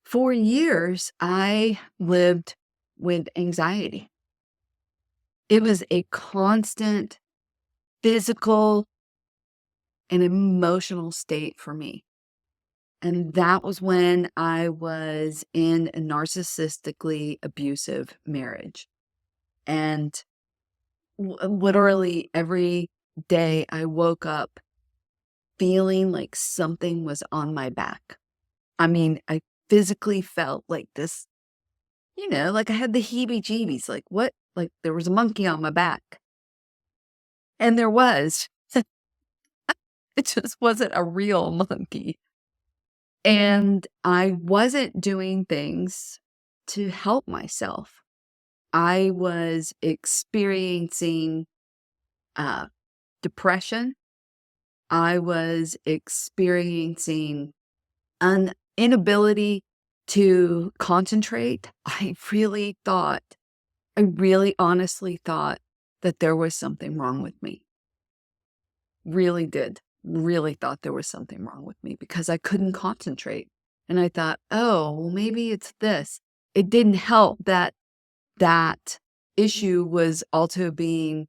For years, I lived with anxiety. It was a constant physical and emotional state for me. And that was when I was in a narcissistically abusive marriage. And literally every day I woke up feeling like something was on my back. I mean, I physically felt like this, like I had the heebie-jeebies, like, what? Like there was a monkey on my back. And there was. It just wasn't a real monkey. And I wasn't doing things to help myself. I was experiencing uh, depression. I was experiencing an inability to concentrate. I really honestly thought that there was something wrong with me. Really did. Really thought there was something wrong with me because I couldn't concentrate. And I thought, oh, well, maybe it's this. It didn't help that that issue was also being,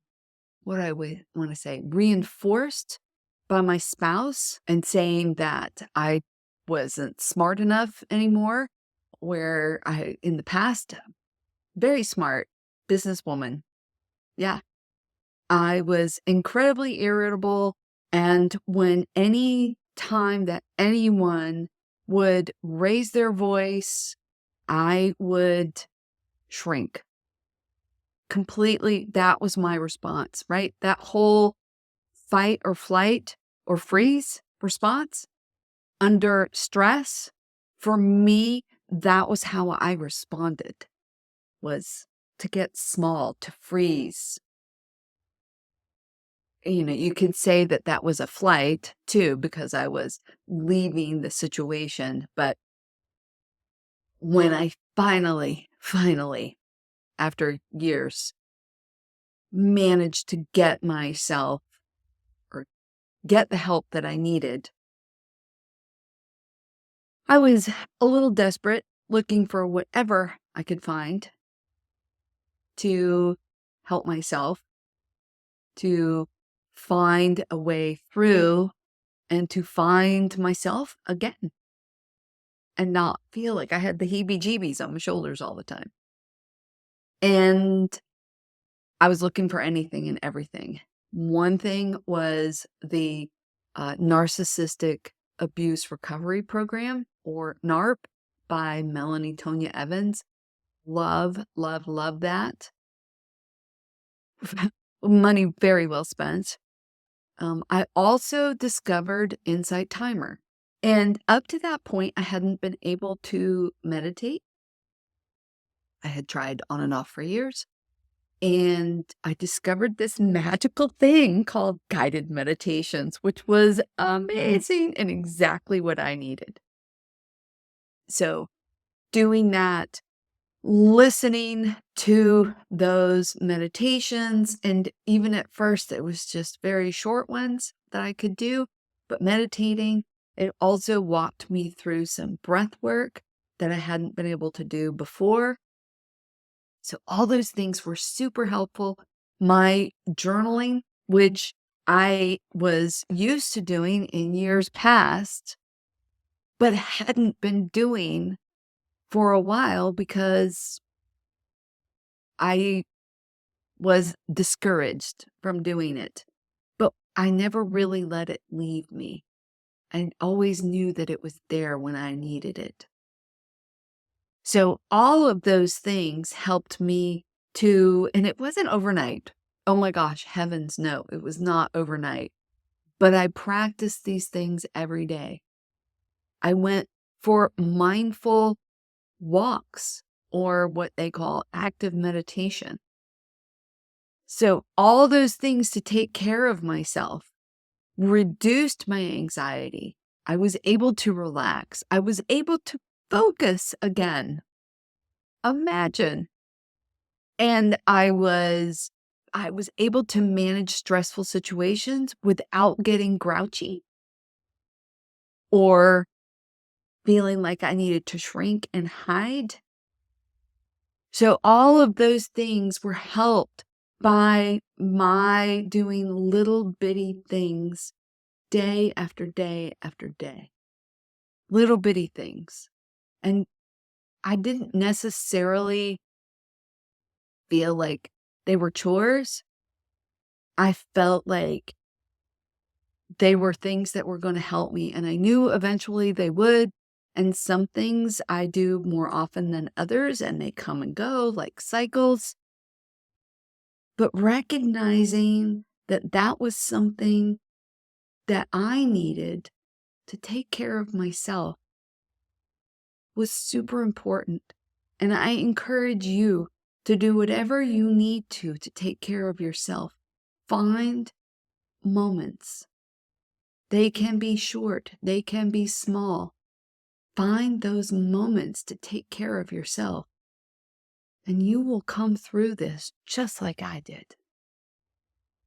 what I would want to say, reinforced by my spouse and saying that I wasn't smart enough anymore, where in the past, very smart businesswoman. Yeah. I was incredibly irritable. And when any time that anyone would raise their voice, I would shrink completely. That was my response, right? That whole fight or flight or freeze response under stress, for me, that was how I responded, was to get small, to freeze. You could say that that was a flight too, because I was leaving the situation. But when I finally, after years, managed to get myself or get the help that I needed, I was a little desperate, looking for whatever I could find to help myself, to find a way through, and to find myself again and not feel like I had the heebie-jeebies on my shoulders all the time. And I was looking for anything and everything. One thing was the Narcissistic Abuse Recovery Program, or NARP, by Melanie Tonya Evans. Love, love, love that. Money very well spent. I also discovered Insight Timer. And up to that point, I hadn't been able to meditate. I had tried on and off for years. And I discovered this magical thing called guided meditations, which was amazing and exactly what I needed. So doing that, listening to those meditations, and even at first it was just very short ones that I could do, but meditating, it also walked me through some breath work that I hadn't been able to do before. So all those things were super helpful. My journaling, which I was used to doing in years past, but hadn't been doing for a while because I was discouraged from doing it. But I never really let it leave me. I always knew that it was there when I needed it. So all of those things helped me and it wasn't overnight. Oh my gosh, heavens no, it was not overnight. But I practiced these things every day. I went for mindful walks, or what they call active meditation. So all those things to take care of myself reduced my anxiety. I was able to relax. I was able to focus again. Imagine. And I was able to manage stressful situations without getting grouchy or feeling like I needed to shrink and hide. So all of those things were helped by my doing little bitty things day after day after day. Little bitty things. And I didn't necessarily feel like they were chores. I felt like they were things that were going to help me, and I knew eventually they would. And some things I do more often than others, and they come and go like cycles. But recognizing that that was something that I needed to take care of myself was super important. And I encourage you to do whatever you need to take care of yourself. Find moments. They can be short, they can be small. Find those moments to take care of yourself, and you will come through this just like I did.